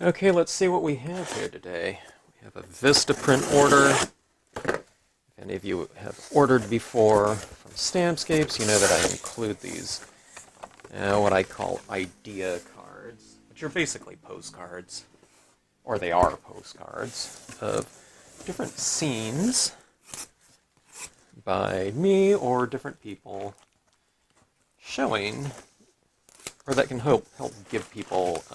Okay, let's see what we have here today. We have a Vistaprint order. If any of you have ordered before from Stampscapes, you know that I include these, what I call idea cards, which are basically postcards, or they are postcards, of different scenes by me or different people showing, or that can help give people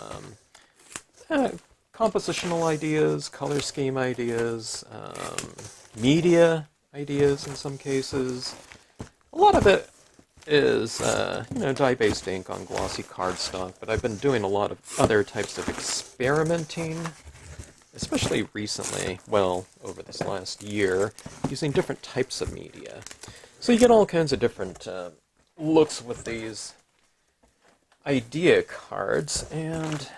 compositional ideas, color scheme ideas, media ideas in some cases. A lot of it is, dye-based ink on glossy cardstock, but I've been doing a lot of other types of experimenting, especially recently, well, over this last year, using different types of media. So you get all kinds of different looks with these idea cards, and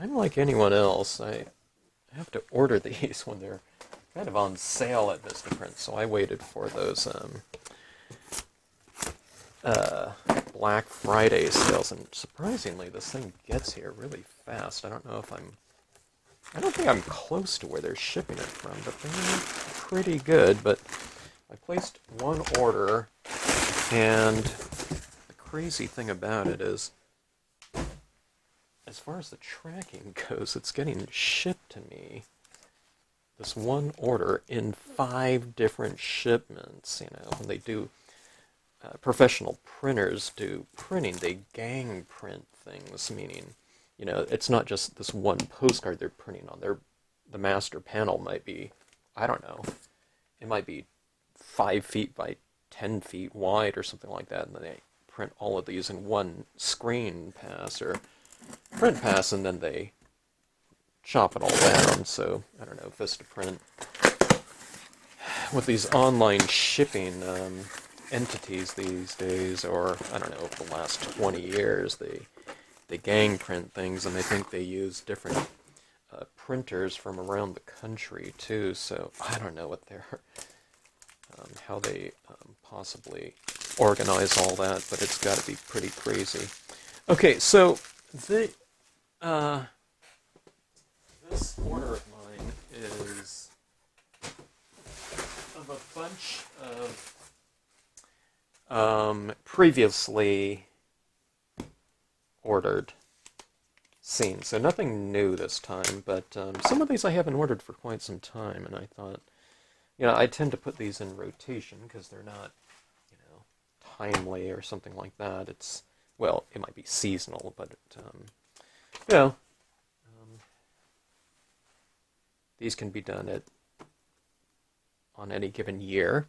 I'm like anyone else. I have to order these when they're kind of on sale at Vistaprint, so I waited for those Black Friday sales, and surprisingly, this thing gets here really fast. I don't think I'm close to where they're shipping it from, but they're pretty good. But I placed one order, and the crazy thing about it is, as far as the tracking goes, it's getting shipped to me, this one order, in 5 different shipments. When they do, professional printers do printing, they gang print things, meaning, it's not just this one postcard they're printing on. The master panel might be, I don't know, it might be 5 feet by 10 feet wide or something like that, and then they print all of these in one screen pass or print pass, and then they chop it all down. So, I don't know, Vistaprint, with these online shipping entities these days, or, I don't know, over the last 20 years, they gang print things, and I think they use different printers from around the country, too. So, I don't know what how they possibly organize all that, but it's got to be pretty crazy. Okay, so this order of mine is of a bunch of previously ordered scenes. So nothing new this time, but some of these I haven't ordered for quite some time, and I thought, I tend to put these in rotation because they're not, timely or something like that. Well, it might be seasonal, but these can be done on any given year.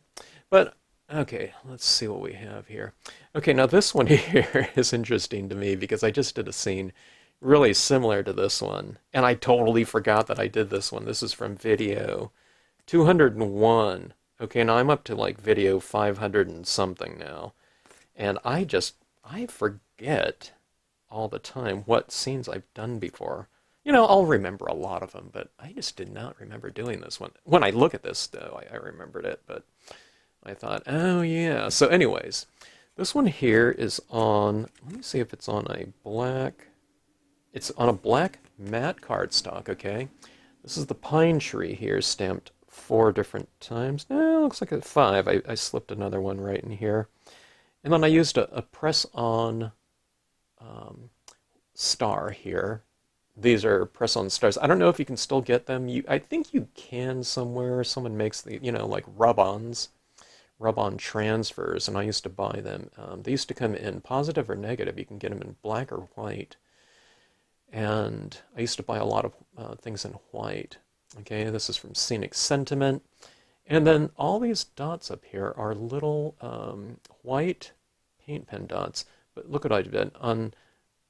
But okay, let's see what we have here. Okay, now this one here is interesting to me because I just did a scene really similar to this one, and I totally forgot that I did this one. This is from video 201. Okay, now I'm up to like video 500 and something now. And I forget all the time what scenes I've done before. I'll remember a lot of them, but I just did not remember doing this one. When I look at this, though, I remembered it, but I thought, oh yeah. So anyways, this one here is on, let me see if it's on it's on a black matte cardstock, okay? This is the pine tree here, stamped 4 different times. No, it looks like 5. I slipped another one right in here. And then I used a press-on star here. These are press-on stars. I don't know if you can still get them. I think you can somewhere. Someone makes the, like rub-on transfers, and I used to buy them. They used to come in positive or negative. You can get them in black or white. And I used to buy a lot of things in white. Okay, this is from Scenic Sentiment. And then all these dots up here are little white paint pen dots. But look what I've done.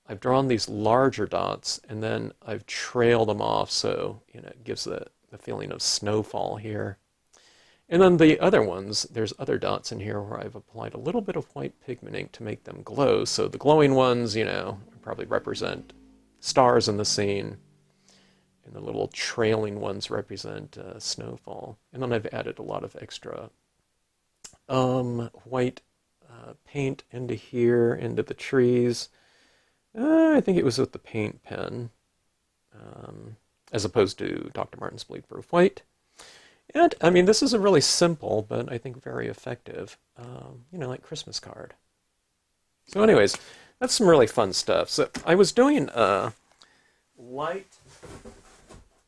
I've drawn these larger dots, and then I've trailed them off, so it gives the feeling of snowfall here. And then the other ones, there's other dots in here where I've applied a little bit of white pigment ink to make them glow. So the glowing ones, probably represent stars in the scene. And the little trailing ones represent snowfall. And then I've added a lot of extra white paint into here, into the trees. I think it was with the paint pen. as opposed to Dr. Martin's Bleed Proof White. And, I mean, this is a really simple, but I think very effective, like Christmas card. So anyways, that's some really fun stuff. So I was doing light...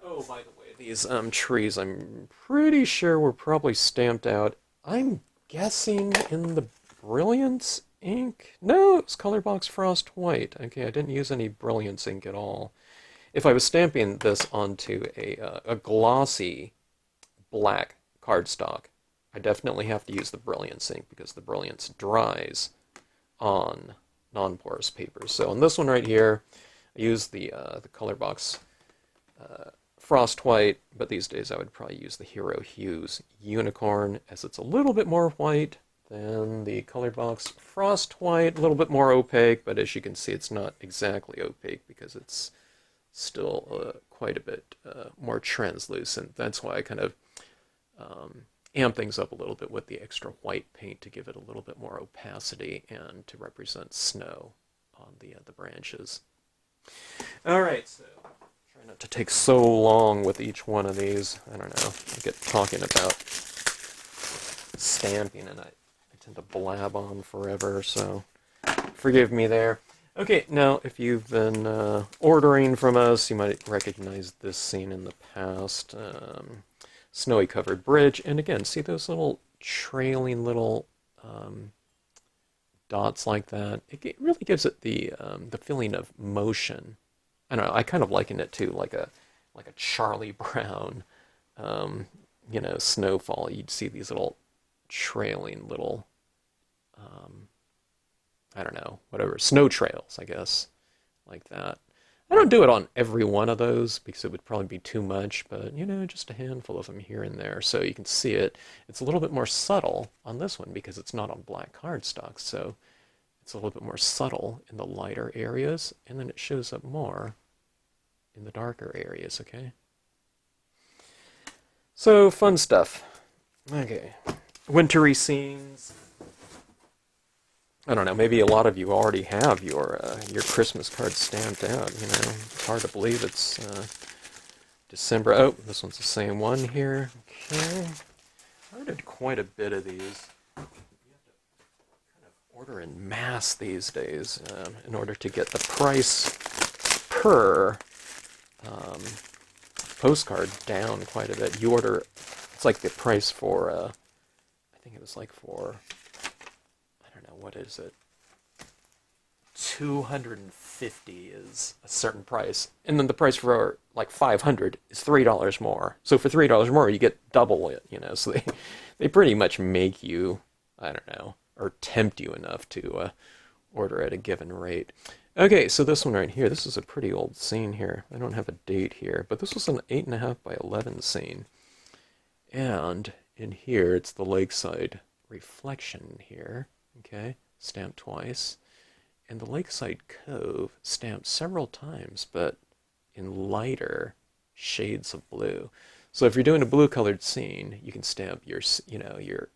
Oh, by the way, these trees, I'm pretty sure were probably stamped out. I'm guessing in the Brilliance ink? No, it was Colorbox Frost White. Okay, I didn't use any Brilliance ink at all. If I was stamping this onto a glossy black cardstock, I definitely have to use the Brilliance ink because the Brilliance dries on non-porous papers. So on this one right here, I use the Colorbox Frost White, but these days I would probably use the Hero Hues Unicorn, as it's a little bit more white than the Colorbox Frost White, a little bit more opaque, but as you can see, it's not exactly opaque because it's still quite a bit more translucent. That's why I kind of amp things up a little bit with the extra white paint to give it a little bit more opacity and to represent snow on the branches. All right, so try not to take so long with each one of these. I don't know. I get talking about stamping and I tend to blab on forever, so forgive me there. Okay, now if you've been ordering from us, you might recognize this scene in the past. Snowy covered bridge, and again, see those little trailing little dots like that? It really gives it the feeling of motion. I don't know, I kind of liken it to like a Charlie Brown, snowfall. You'd see these little trailing little, I don't know, whatever, snow trails, I guess, like that. I don't do it on every one of those because it would probably be too much, but, just a handful of them here and there so you can see it. It's a little bit more subtle on this one because it's not on black cardstock, so it's a little bit more subtle in the lighter areas, and then it shows up more in the darker areas, okay? So, fun stuff. Okay. Wintry scenes. I don't know, maybe a lot of you already have your Christmas cards stamped out, It's hard to believe it's December. Oh, this one's the same one here. Okay. I ordered quite a bit of these. You have to kind of order in mass these days in order to get the price per postcard down quite a bit. You order, it's like the price for, I think it was like for, what is it? 250 is a certain price, and then the price for like 500 is $3 more. So for $3 more, you get double it, So they pretty much make you, I don't know, or tempt you enough to order at a given rate. Okay, so this one right here, this is a pretty old scene here. I don't have a date here, but this was an 8.5 by 11 scene, and in here it's the lakeside reflection here. Okay, stamped twice. And the Lakeside Cove stamped several times, but in lighter shades of blue. So if you're doing a blue-colored scene, you can stamp your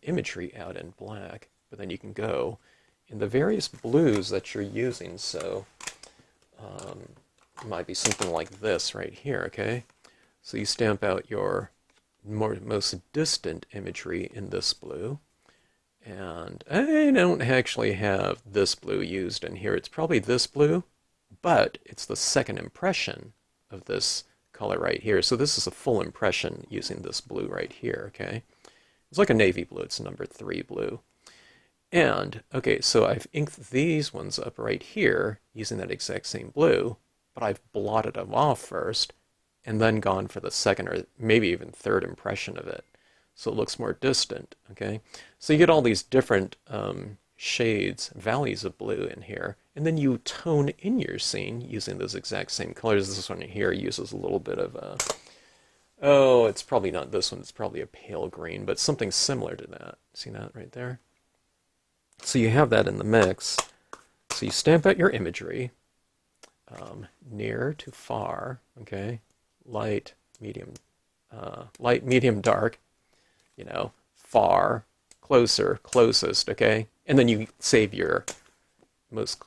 imagery out in black, but then you can go in the various blues that you're using. So it might be something like this right here, okay? So you stamp out your most distant imagery in this blue. And I don't actually have this blue used in here. It's probably this blue, but it's the second impression of this color right here. So this is a full impression using this blue right here, okay? It's like a navy blue. It's number 3 blue. And, okay, so I've inked these ones up right here using that exact same blue, but I've blotted them off first and then gone for the second or maybe even third impression of it. So it looks more distant, okay? So you get all these different shades, valleys of blue in here, and then you tone in your scene using those exact same colors. This one here uses a little bit of it's probably not this one, it's probably a pale green, but something similar to that. See that right there? So you have that in the mix. So you stamp out your imagery, near to far, okay? Light, medium, dark, far, closer, closest, okay? And then you save your most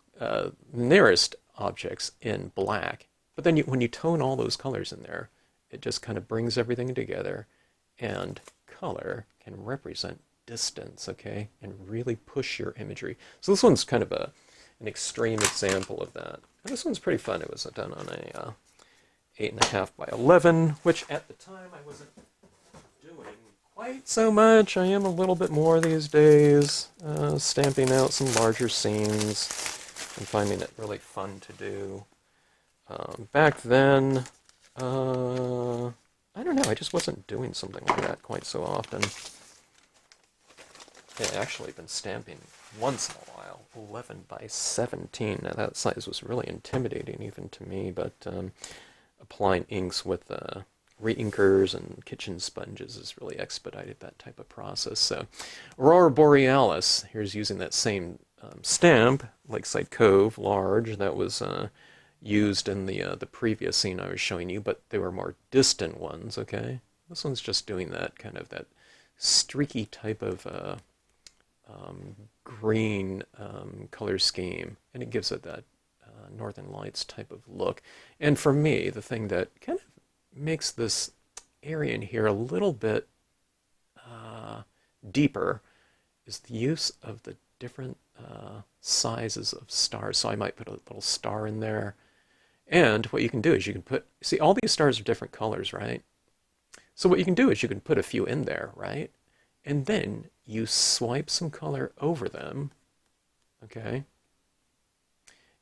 nearest objects in black. But then when you tone all those colors in there, It just kind of brings everything together, and color can represent distance, okay, and really push your imagery. So this one's kind of an extreme example of that. And this one's pretty fun. It was done on a 8.5 by 11, which at the time I wasn't doing quite so much. I am a little bit more these days, stamping out some larger scenes and finding it really fun to do. Back then, I don't know, I just wasn't doing something like that quite so often. I've actually been stamping once in a while, 11 by 17. Now that size was really intimidating even to me, but applying inks with re-inkers and kitchen sponges has really expedited that type of process. So Aurora Borealis, here's using that same stamp, Lakeside Cove, large, that was used in the previous scene I was showing you, but they were more distant ones, okay? This one's just doing that kind of that streaky type of green color scheme, and it gives it that Northern Lights type of look. And for me, the thing that kind of makes this area in here a little bit deeper is the use of the different sizes of stars. So I might put a little star in there. And what you can do is you can put, see, all these stars are different colors, right? So what you can do is you can put a few in there, right? And then you swipe some color over them, okay?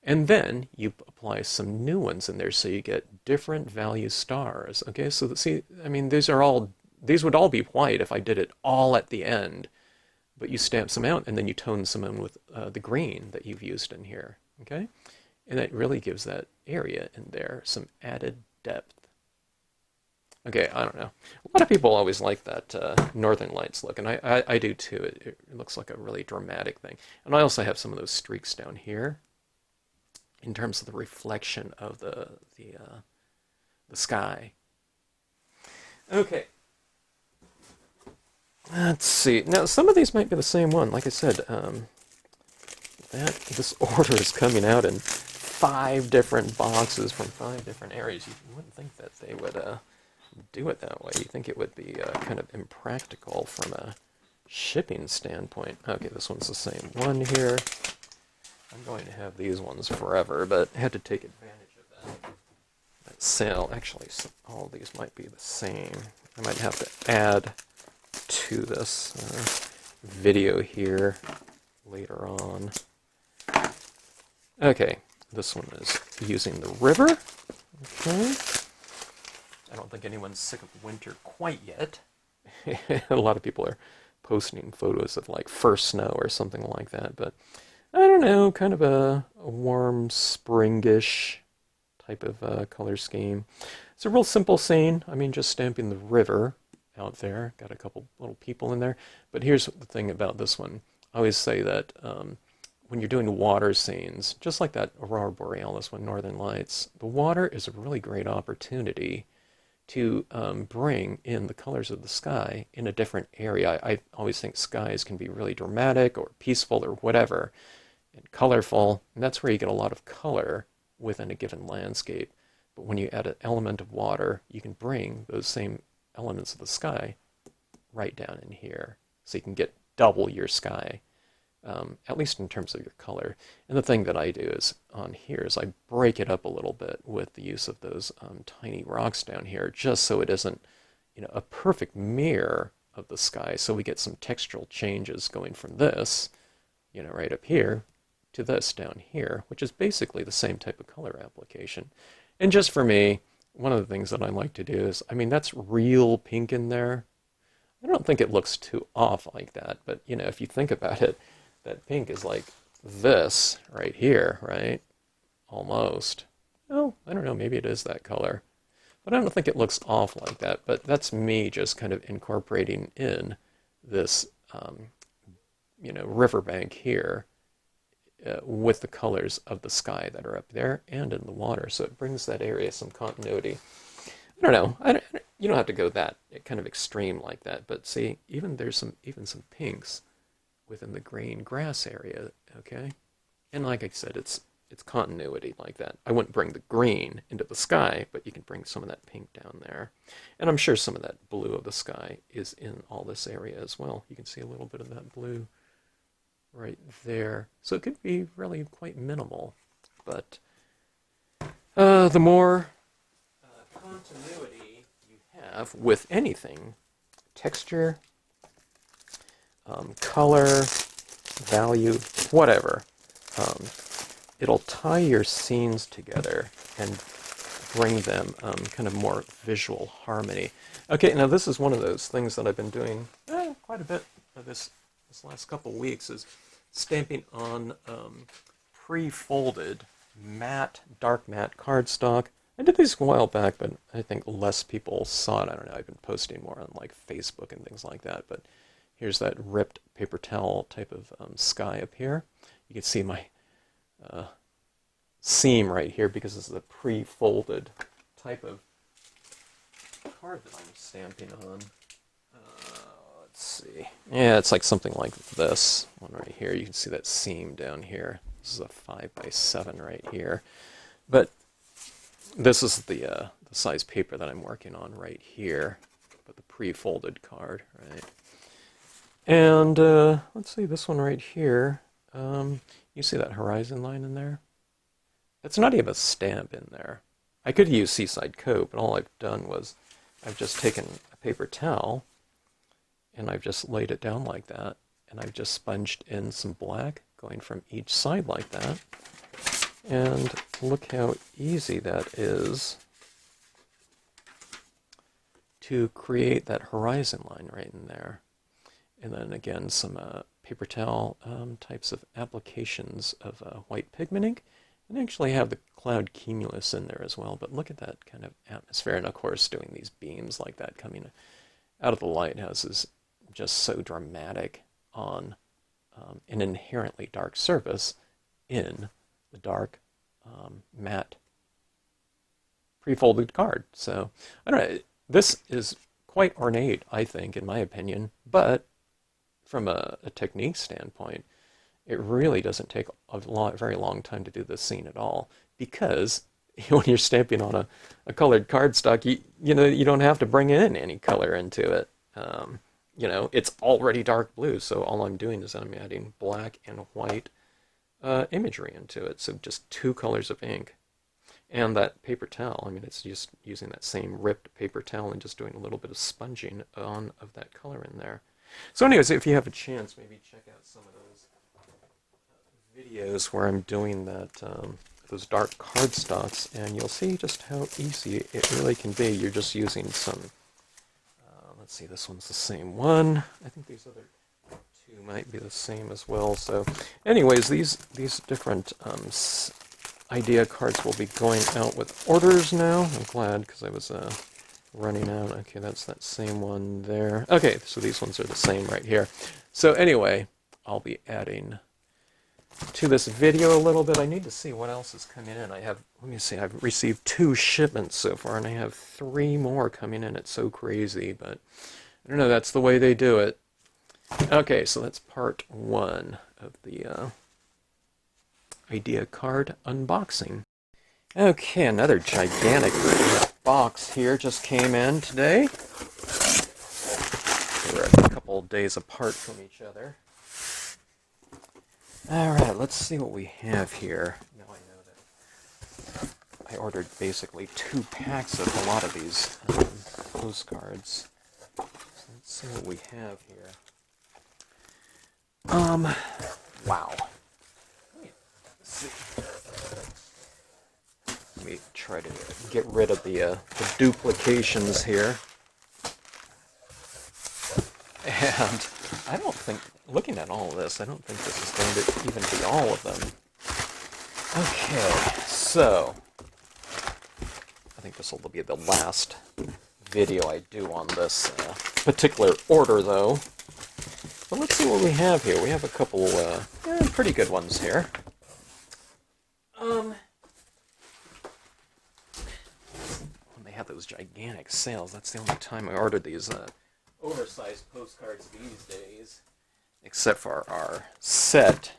And then you apply some new ones in there so you get different value stars, okay? So see, I mean, these would all be white if I did it all at the end, but you stamp some out and then you tone some in with the green that you've used in here, okay? And that really gives that area in there some added depth. Okay, I don't know. A lot of people always like that Northern Lights look, and I do too. It looks like a really dramatic thing. And I also have some of those streaks down here in terms of the reflection of the sky. Okay. Let's see. Now, some of these might be the same one. Like I said, this order is coming out in 5 different boxes from 5 different areas. You wouldn't think that they would do it that way. You think it would be kind of impractical from a shipping standpoint. Okay, this one's the same one here. I'm going to have these ones forever, but I had to take advantage of that sale. Actually, all of these might be the same. I might have to add to this video here later on. Okay, this one is using the river. Okay. I don't think anyone's sick of winter quite yet. A lot of people are posting photos of like first snow or something like that, but I don't know, kind of a warm springish type of color scheme. It's a real simple scene. I mean, just stamping the river out there. Got a couple little people in there. But here's the thing about this one. I always say that when you're doing water scenes, just like that Aurora Borealis one, Northern Lights, the water is a really great opportunity to bring in the colors of the sky in a different area. I always think skies can be really dramatic or peaceful or whatever, and colorful, and that's where you get a lot of color within a given landscape. But when you add an element of water, you can bring those same elements of the sky right down in here. So you can get double your sky, at least in terms of your color. And the thing that I do is on here is I break it up a little bit with the use of those tiny rocks down here, just so it isn't, a perfect mirror of the sky. So we get some textural changes going from this, right up here to this down here, which is basically the same type of color application. And just for me, one of the things that I like to do is, I mean, that's real pink in there. I don't think it looks too off like that, but if you think about it, that pink is like this right here, right? Almost. Oh, I don't know, maybe it is that color. But I don't think it looks off like that, but that's me just kind of incorporating in this, riverbank here with the colors of the sky that are up there and in the water. So it brings that area some continuity. I don't know. You don't have to go that kind of extreme like that, but see, there's some pinks within the green grass area, okay? And like I said, it's it's continuity like that. I wouldn't bring the green into the sky, but you can bring some of that pink down there. And I'm sure some of that blue of the sky is in all this area as well. You can see a little bit of that blue right there. So it could be really quite minimal. But the more continuity you have with anything, texture, color, value, whatever, it'll tie your scenes together and bring them kind of more visual harmony. Okay, now this is one of those things that I've been doing quite a bit this last couple weeks, is stamping on pre-folded matte, dark matte cardstock. I did these a while back, but I think less people saw it. I don't know, I've been posting more on like Facebook and things like that, but here's that ripped paper towel type of sky up here. You can see my seam right here because this is a pre-folded type of card that I'm stamping on. Let's see. Yeah, it's like something like this one right here. You can see that seam down here. This is a 5x7 right here. But this is the size paper that I'm working on right here, but the pre-folded card, right? And let's see, this one right here. You see that horizon line in there? It's not even a stamp in there. I could use Seaside Cove, but all I've done was I've just taken a paper towel and I've just laid it down like that, and I've just sponged in some black going from each side like that. And look how easy that is to create that horizon line right in there. And then again, some paper towel types of applications of white pigment ink. And actually have the cloud cumulus in there as well. But look at that kind of atmosphere. And of course, doing these beams like that coming out of the lighthouse is just so dramatic on an inherently dark surface in the dark matte pre-folded card. So, I don't know. This is quite ornate, I think, in my opinion. But from a technique standpoint, it really doesn't take a very long time to do this scene at all, because when you're stamping on a colored cardstock, you don't have to bring in any color into it. It's already dark blue, so all I'm doing is I'm adding black and white imagery into it. So just two colors of ink. And that paper towel, I mean, it's just using that same ripped paper towel and just doing a little bit of sponging on of that color in there. So anyways, if you have a chance, maybe check out some of those videos where I'm doing that, those dark cardstocks, and you'll see just how easy it really can be. You're just using some, let's see, this one's the same one. I think these other two might be the same as well. So anyways, these different idea cards will be going out with orders now. I'm glad, because I was running out. Okay, that's that same one there. Okay, so these ones are the same right here. So anyway, I'll be adding to this video a little bit. I need to see what else is coming in. Let me see, I've received 2 shipments so far, and I have 3 more coming in. It's so crazy, but I don't know, that's the way they do it. Okay, so that's part 1 of the idea card unboxing. Okay, another gigantic box here just came in today. We're a couple days apart from each other. Alright, let's see what we have here. Now I know that I ordered basically 2 packs of a lot of these postcards. So let's see what we have here. Wow. Let's see. Let me try to get rid of the duplications here. And I don't think, looking at all of this, I don't think this is going to even be all of them. Okay, so I think this will be the last video I do on this particular order, though. But let's see what we have here. We have a couple pretty good ones here. When they had those gigantic sales, that's the only time I ordered these oversized postcards these days, except for our set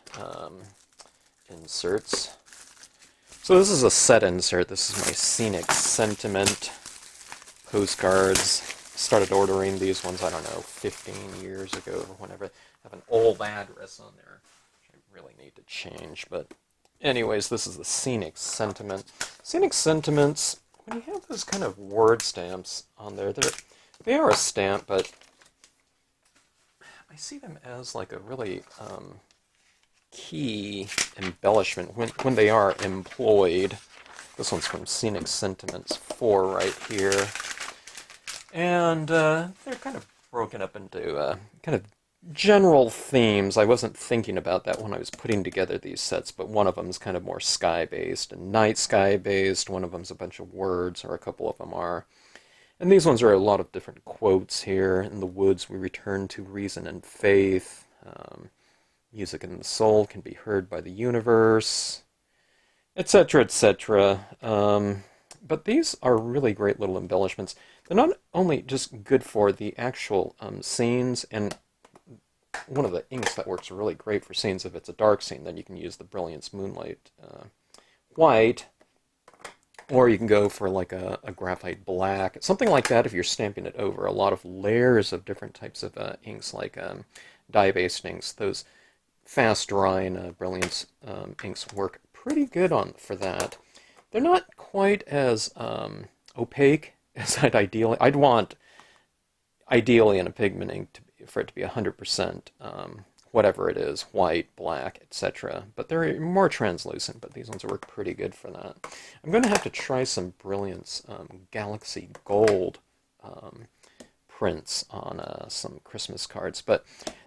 inserts. So this is a set insert. This is my Scenic Sentiment postcards. Started ordering these ones, I don't know, 15 years ago or whenever. I have an old address on there, which I really need to change. But anyways, this is the Scenic Sentiment. Scenic Sentiments, when you have those kind of word stamps on there, they are a stamp, but I see them as like a really key embellishment when they are employed. This one's from Scenic Sentiments 4 right here. And they're kind of broken up into kind of general themes. I wasn't thinking about that when I was putting together these sets, but one of them is kind of more sky-based and night sky-based. One of them's a bunch of words, or a couple of them are. And these ones are a lot of different quotes here. In the woods we return to reason and faith. Music in the soul can be heard by the universe, etc., etc. But these are really great little embellishments. They're not only just good for the actual scenes, and one of the inks that works really great for scenes, if it's a dark scene, then you can use the Brilliance Moonlight White, or you can go for like a graphite black, something like that if you're stamping it over a lot of layers of different types of inks, like dye-based inks. Those fast-drying Brilliance inks work pretty good for that. They're not quite as opaque as I'd want ideally in a pigment ink for it to be 100% whatever it is, white, black, etc. But they're more translucent, but these ones work pretty good for that. I'm going to have to try some Brilliance Galaxy Gold prints on some Christmas cards, but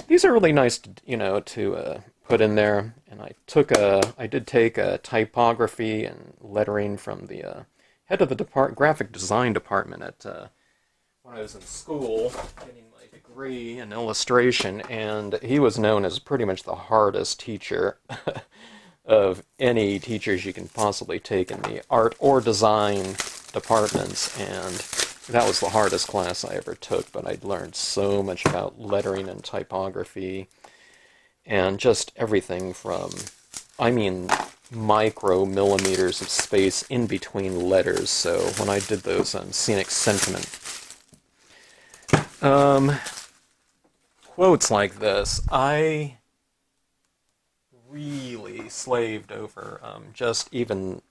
these are really nice to put in there. And I did take a typography and lettering from the head of the graphic design department at when I was in school getting my degree in illustration, and he was known as pretty much the hardest teacher of any teachers you can possibly take in the art or design departments, and that was the hardest class I ever took. But I'd learned so much about lettering and typography and just everything from, I mean, micro millimeters of space in between letters. So when I did those Scenic Sentiment quotes like this, I really slaved over just even,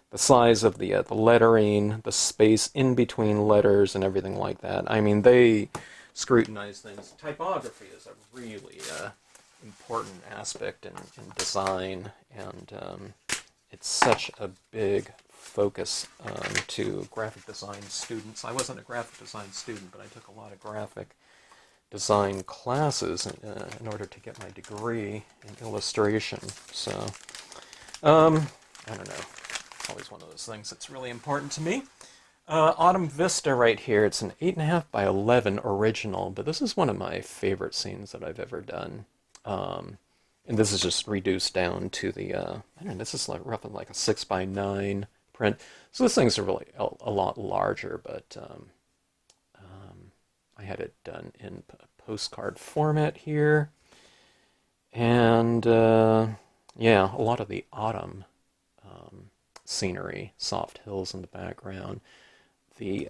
the size of the lettering, the space in between letters, and everything like that. I mean, they scrutinize things. Typography is a really important aspect in design, and it's such a big focus to graphic design students. I wasn't a graphic design student, but I took a lot of graphic design classes in order to get my degree in illustration. So, I don't know. It's always one of those things that's really important to me. Autumn Vista right here. It's an 8.5 by 11 original, but this is one of my favorite scenes that I've ever done. And this is just reduced down to the, I don't know, this is like roughly like a 6 by 9 print. So this thing's really a lot larger, but I had it done in postcard format here. And yeah, a lot of the autumn scenery, soft hills in the background. The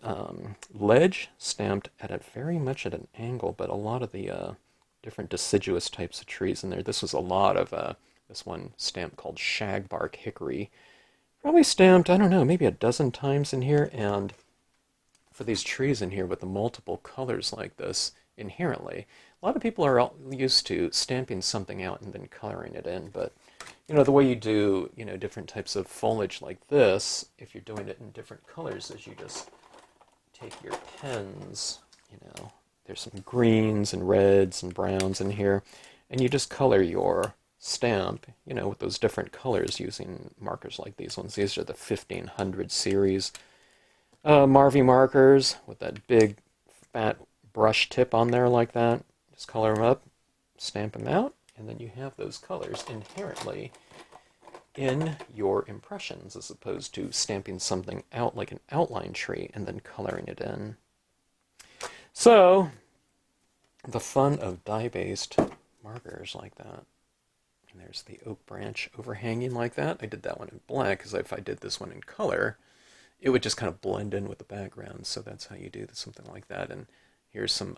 ledge stamped at very much at an angle, but a lot of the different deciduous types of trees in there. This was a lot of this one stamp called Shagbark Hickory. Probably stamped, I don't know, maybe a dozen times in here. And for these trees in here with the multiple colors like this, inherently, a lot of people are used to stamping something out and then coloring it in. But the way you do, different types of foliage like this, if you're doing it in different colors, is you just take your pens, there's some greens and reds and browns in here, and you just color your stamp, with those different colors using markers like these ones. These are the 1500 series Marvy markers with that big fat brush tip on there like that. Just color them up, stamp them out, and then you have those colors inherently in your impressions, as opposed to stamping something out like an outline tree and then coloring it in. So, the fun of dye-based markers like that. And there's the oak branch overhanging like that. I did that one in black because if I did this one in color, it would just kind of blend in with the background. So that's how you do something like that. And here's some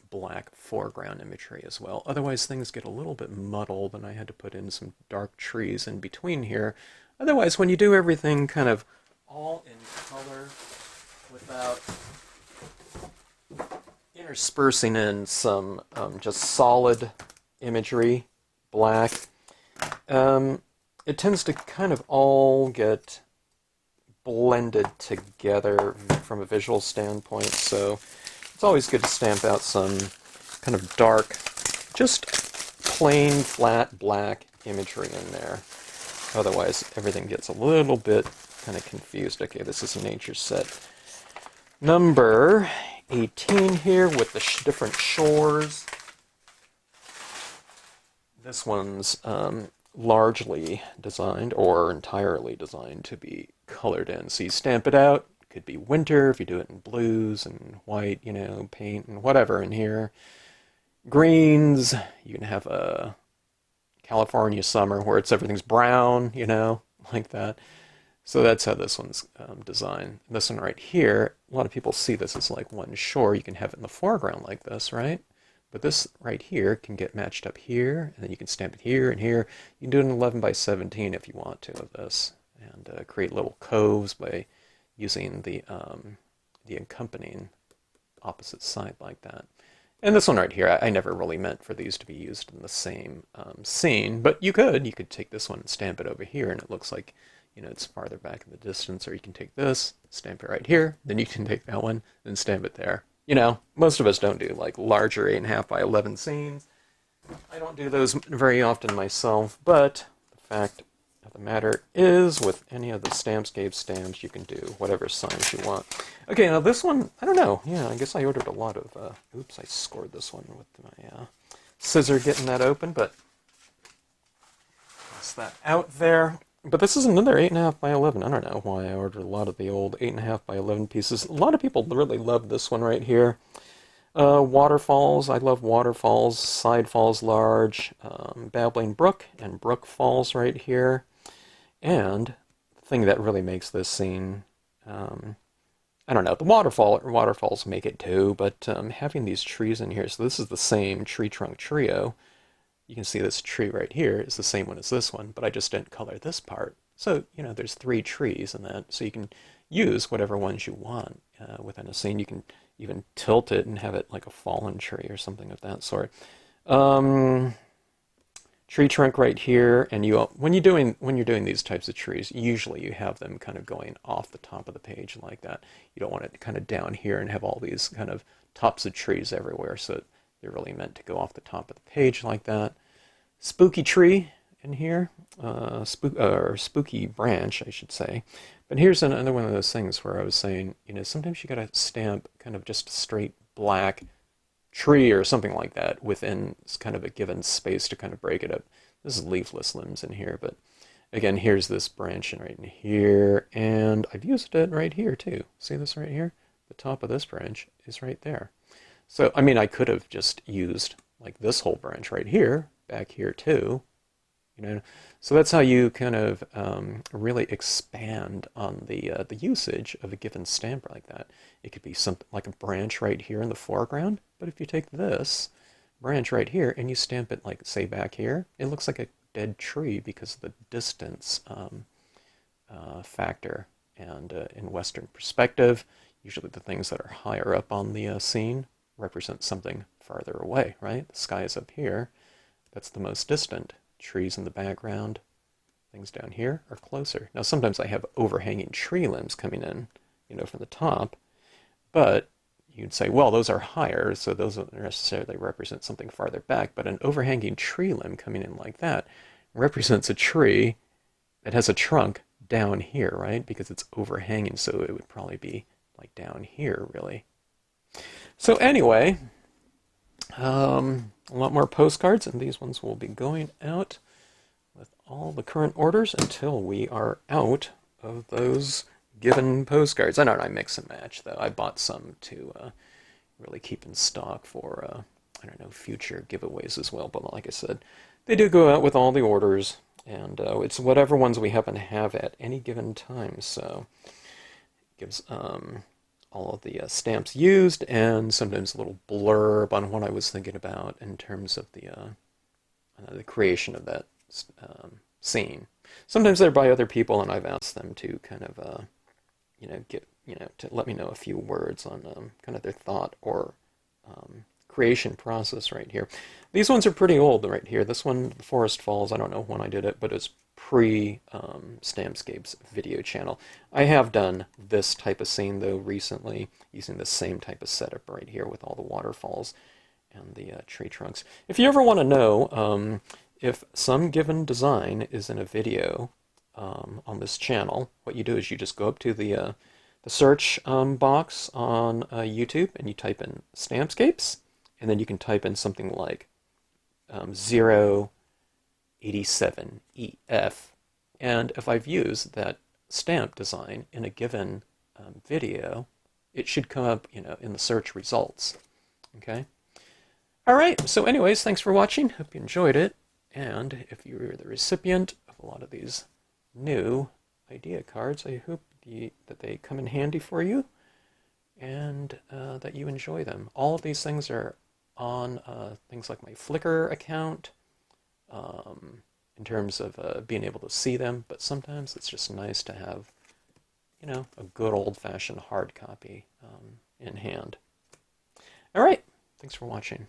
black foreground imagery as well. Otherwise, things get a little bit muddled, and I had to put in some dark trees in between here. Otherwise, when you do everything kind of all in color without interspersing in some just solid imagery, black, it tends to kind of all get blended together from a visual standpoint. So it's always good to stamp out some kind of dark, just plain flat black imagery in there. Otherwise, everything gets a little bit kind of confused. Okay, this is nature set number 18 here with the different shores. This one's largely designed or entirely designed to be colored in. So you stamp it out. It could be winter if you do it in blues and white, you know, paint and whatever in here. Greens, you can have a California summer where everything's brown, you know, like that. So that's how this one's designed. This one right here, a lot of people see this as like one shore. You can have it in the foreground like this, right? But this right here can get matched up here, and then you can stamp it here and here. You can do an 11 by 17 if you want to of this, and create little coves by using the accompanying opposite side like that. And this one right here, I never really meant for these to be used in the same scene, but you could take this one and stamp it over here, and it looks like, you know, it's farther back in the distance. Or you can take this, stamp it right here, then you can take that one, and stamp it there. You know, most of us don't do like larger 8.5 by 11 scenes. I don't do those very often myself, but the fact of the matter is, with any of the Stampscapes stamps, you can do whatever size you want. Okay, now this one, I don't know. Yeah, I guess I ordered a lot of, oops, I scored this one with my scissor getting that open, but that's that out there. But this is another 8.5 by 11. I don't know why I ordered a lot of the old 8.5 by 11 pieces. A lot of people really love this one right here. Waterfalls. I love waterfalls. Side falls large. Babbling brook and brook falls right here. And the thing that really makes this scene, I don't know, the waterfalls make it too, but having these trees in here, so this is the same tree trunk trio. You can see this tree right here is the same one as this one, but I just didn't color this part. So, you know, there's 3 trees in that, so you can use whatever ones you want within a scene. You can even tilt it and have it like a fallen tree or something of that sort. Tree trunk right here, and when you're doing these types of trees, usually you have them kind of going off the top of the page like that. You don't want it kind of down here and have all these kind of tops of trees everywhere, so they're really meant to go off the top of the page like that. Spooky tree in here, or spooky branch, I should say. But here's another one of those things where I was saying, you know, sometimes you gotta stamp kind of just a straight black tree or something like that within kind of a given space to kind of break it up. This is leafless limbs in here, but again, here's this branch right in here, and I've used it right here too. See this right here? The top of this branch is right there. So, I mean, I could have just used like this whole branch right here, back here too, you know. So that's how you kind of really expand on the usage of a given stamp like that. It could be something like a branch right here in the foreground, but if you take this branch right here and you stamp it like, say, back here, it looks like a dead tree because of the distance factor. And in Western perspective, usually the things that are higher up on the scene represent something farther away, right? The sky is up here. That's the most distant. Trees in the background, things down here are closer. Now, sometimes I have overhanging tree limbs coming in, you know, from the top, but you'd say, well, those are higher, so those don't necessarily represent something farther back, but an overhanging tree limb coming in like that represents a tree that has a trunk down here, right? Because it's overhanging, so it would probably be like down here, really. So anyway, a lot more postcards, and these ones will be going out with all the current orders until we are out of those given postcards. I don't know, I mix and match, though. I bought some to really keep in stock for, I don't know, future giveaways as well. But like I said, They do go out with all the orders, and it's whatever ones we happen to have at any given time. So it gives all of the stamps used, and sometimes a little blurb on what I was thinking about in terms of the creation of that scene. Sometimes they're by other people, and I've asked them to kind of to let me know a few words on kind of their thought or creation process right here. These ones are pretty old right here. This one, Forest Falls, I don't know when I did it, but it's pre Stampscapes video channel. I have done this type of scene though recently using the same type of setup right here with all the waterfalls and the tree trunks. If you ever want to know if some given design is in a video on this channel, what you do is you just go up to the search box on YouTube and you type in Stampscapes, and then you can type in something like 087EF, and if I've used that stamp design in a given video, it should come up, in the search results. Okay. All right. So, anyways, thanks for watching. Hope you enjoyed it, and if you're the recipient of a lot of these new idea cards, I hope that they come in handy for you, and that you enjoy them. All of these things are on things like my Flickr account, in terms of being able to see them, but sometimes it's just nice to have, a good old-fashioned hard copy in hand. All right, thanks for watching.